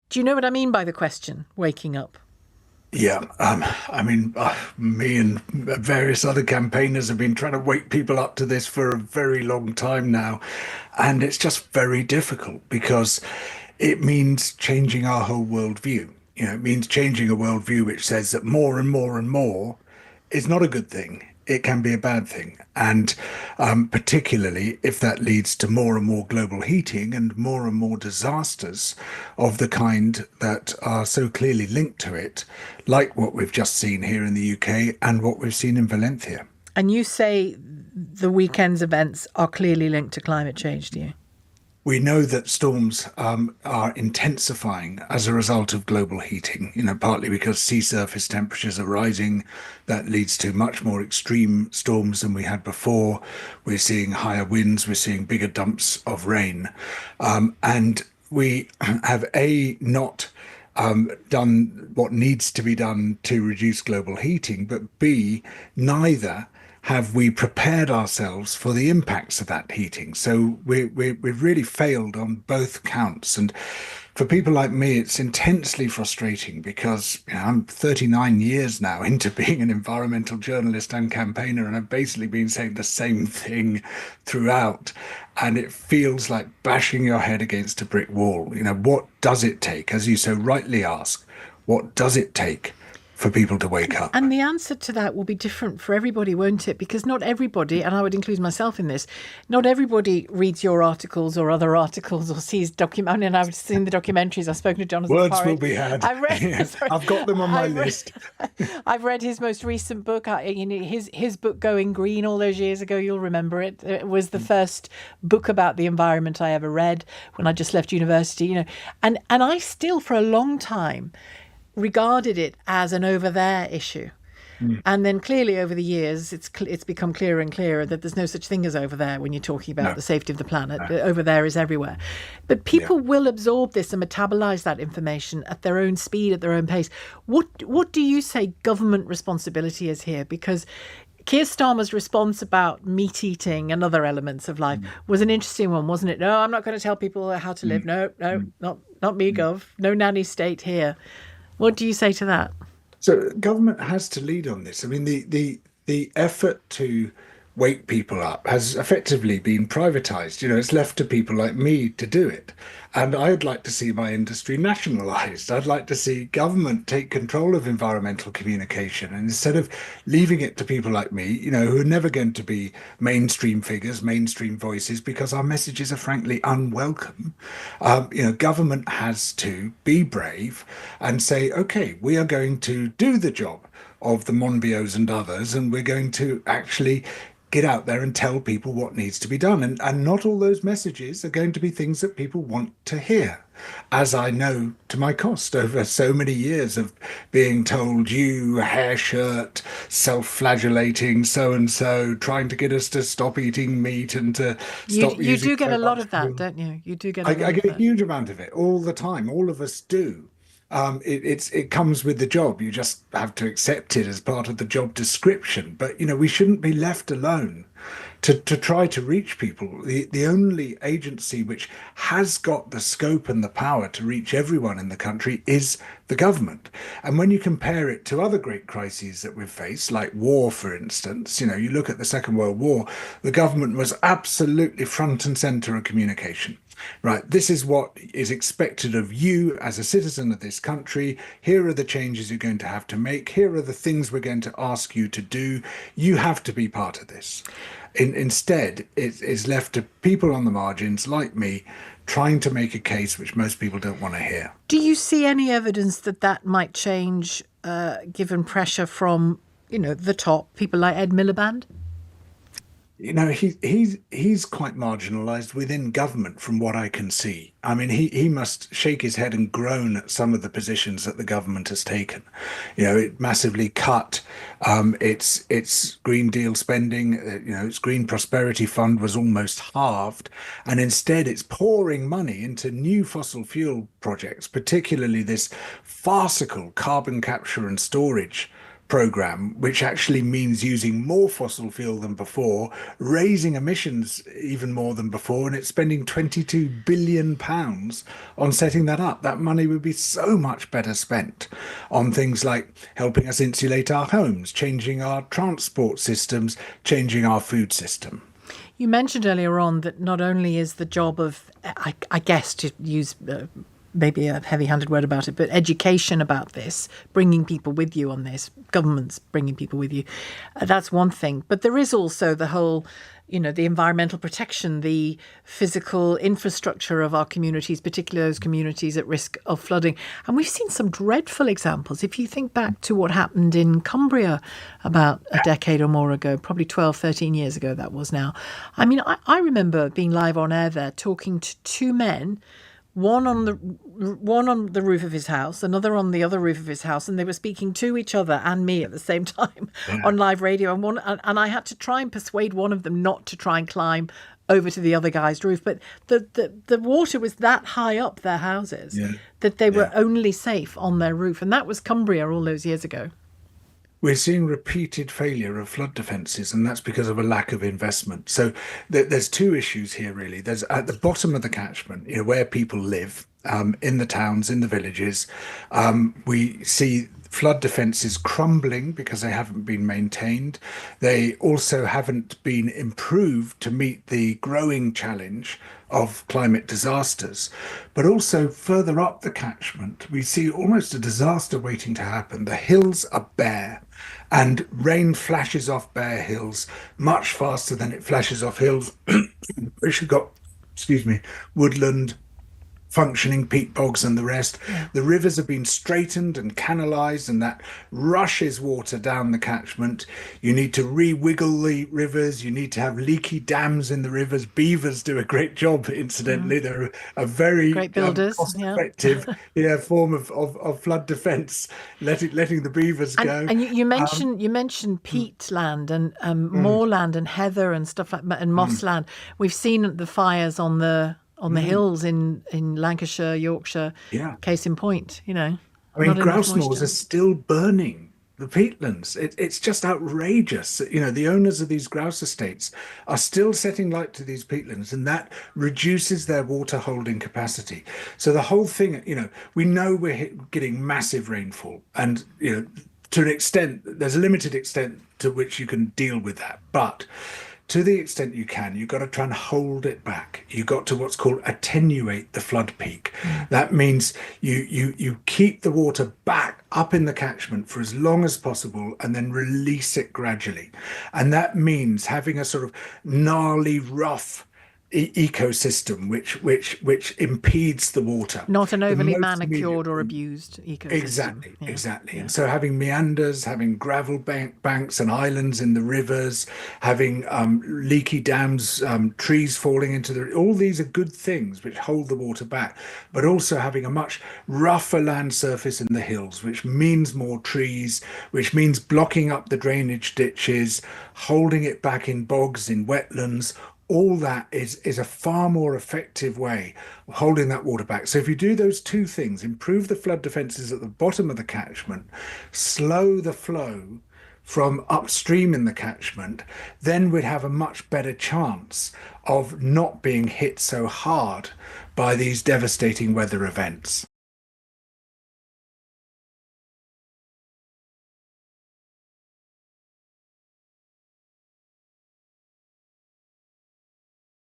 Do you know what I mean by the question, waking up? Yeah, I mean, me and various other campaigners have been trying to wake people up to this for a very long time now, and it's just very difficult because it means changing our whole worldview. It means changing a worldview which says that more and more and more is not a good thing. It can be a bad thing. And particularly if that leads to more and more global heating and more disasters of the kind that are so clearly linked to it, like what we've just seen here in the UK and what we've seen in Valencia. And you say the weekend's events are clearly linked to climate change, do you? We know that storms are intensifying as a result of global heating, partly because sea surface temperatures are rising. That leads to much more extreme storms than we had before. We're seeing higher winds, we're seeing bigger dumps of rain. And we have not done what needs to be done to reduce global heating, but B, neither have we prepared ourselves for the impacts of that heating. So we've really failed on both counts. And for people like me, it's intensely frustrating because I'm 39 years now into being an environmental journalist and campaigner, and I've basically been saying the same thing throughout. And it feels like bashing your head against a brick wall. What does it take? As you so rightly ask, what does it take for people to wake up? And the answer to that will be different for everybody, won't it? Because not everybody, and I would include myself in this, not everybody reads your articles or other articles or sees document. And I've seen the documentaries. I've spoken to Jonathan Words will Porritt. be had. I've read. Yes, Sorry, I've got them on my list. I've read his most recent book. His book Going Green all those years ago. You'll remember it. It was the first book about the environment I ever read when I just left university. And I still for a long time regarded it as an over there issue. And then clearly over the years, it's become clearer and clearer that there's no such thing as over there when you're talking about the safety of the planet. No. Over there is everywhere. But people will absorb this and metabolize that information at their own speed, at their own pace. What do you say government responsibility is here? Because Keir Starmer's response about meat eating and other elements of life was an interesting one, wasn't it? No, I'm not going to tell people how to live. No, not me, Gov. No nanny state here. What do you say to that? So government has to lead on this. I mean, the effort to wake people up has effectively been privatized. It's left to people like me to do it. And I'd like to see my industry nationalized. I'd like to see government take control of environmental communication. And instead of leaving it to people like me, who are never going to be mainstream figures, mainstream voices, because our messages are frankly unwelcome, government has to be brave and say, okay, we are going to do the job of the Monbiots and others, and we're going to actually get out there and tell people what needs to be done. And not all those messages are going to be things that people want to hear, as I know to my cost over so many years of being told, you hair shirt, self-flagellating so-and-so, trying to get us to stop eating meat and to stop you using do get so a lot much of that, fuel. don't you? You do get a I, lot I of get a that. huge amount of it all the time. All of us do. It comes with the job. You just have to accept it as part of the job description. But we shouldn't be left alone to try to reach people. The only agency which has got the scope and the power to reach everyone in the country is the government. And when you compare it to other great crises that we've faced, like war, for instance, you look at the Second World War, the government was absolutely front and center of communication. Right, this is what is expected of you as a citizen of this country. Here are the changes you're going to have to make. Here are the things we're going to ask you to do. You have to be part of this. Instead, it is left to people on the margins like me trying to make a case which most people don't want to hear. Do you see any evidence that that might change given pressure from, the top, people like Ed Miliband? He's quite marginalized within government from what I can see. I mean, he must shake his head and groan at some of the positions that the government has taken. It massively cut its Green Deal spending. Its Green Prosperity Fund was almost halved, and instead it's pouring money into new fossil fuel projects, particularly this farcical carbon capture and storage program, which actually means using more fossil fuel than before, raising emissions even more than before, and it's spending £22 billion on setting that up. That money would be so much better spent on things like helping us insulate our homes, changing our transport systems, changing our food system. You mentioned earlier on that not only is the job of, I guess, to use maybe a heavy-handed word about it, but education about this, bringing people with you on this, governments bringing people with you, that's one thing. But there is also the whole, the environmental protection, the physical infrastructure of our communities, particularly those communities at risk of flooding. And we've seen some dreadful examples. If you think back to what happened in Cumbria about a decade or more ago, probably 12, 13 years ago that was now. I mean, I remember being live on air there talking to two men, one on the roof of his house, another on the other roof of his house, and they were speaking to each other and me at the same time on live radio. And I had to try and persuade one of them not to try and climb over to the other guy's roof. But the water was that high up their houses that they were only safe on their roof. And that was Cumbria all those years ago. We're seeing repeated failure of flood defences, and that's because of a lack of investment. So there's two issues here, really. There's at the bottom of the catchment, where people live, in the towns, in the villages, we see flood defences crumbling because they haven't been maintained. They also haven't been improved to meet the growing challenge of climate disasters. But also further up the catchment, we see almost a disaster waiting to happen. The hills are bare, and rain flashes off bare hills much faster than it flashes off hills which have got, woodland, functioning peat bogs and the rest. The rivers have been straightened and canalized, and that rushes water down the catchment. You need to re-wiggle the rivers. You need to have leaky dams in the rivers. Beavers do a great job, incidentally. They're a very great builders, cost-effective form of flood defense, letting the beavers go. And you mentioned peatland and moorland and heather and stuff like that, and mossland. We've seen the fires on the hills in Lancashire, Yorkshire, case in point, I mean, grouse moors are still burning the peatlands. It's just outrageous. The owners of these grouse estates are still setting light to these peatlands, and that reduces their water holding capacity. So the whole thing, we know we're getting massive rainfall, and, to an extent, there's a limited extent to which you can deal with that. But to the extent you can, you've got to try and hold it back. You've got to what's called attenuate the flood peak. That means you keep the water back up in the catchment for as long as possible and then release it gradually. And that means having a sort of gnarly, rough ecosystem which impedes the water, not an overly manicured or abused ecosystem. Exactly. And so having meanders, having gravel banks and islands in the rivers, having leaky dams, trees falling into all these are good things which hold the water back, but also having a much rougher land surface in the hills, which means more trees, which means blocking up the drainage ditches, holding it back in bogs, in wetlands. All that is a far more effective way of holding that water back. So if you do those two things, improve the flood defences at the bottom of the catchment, slow the flow from upstream in the catchment, then we'd have a much better chance of not being hit so hard by these devastating weather events.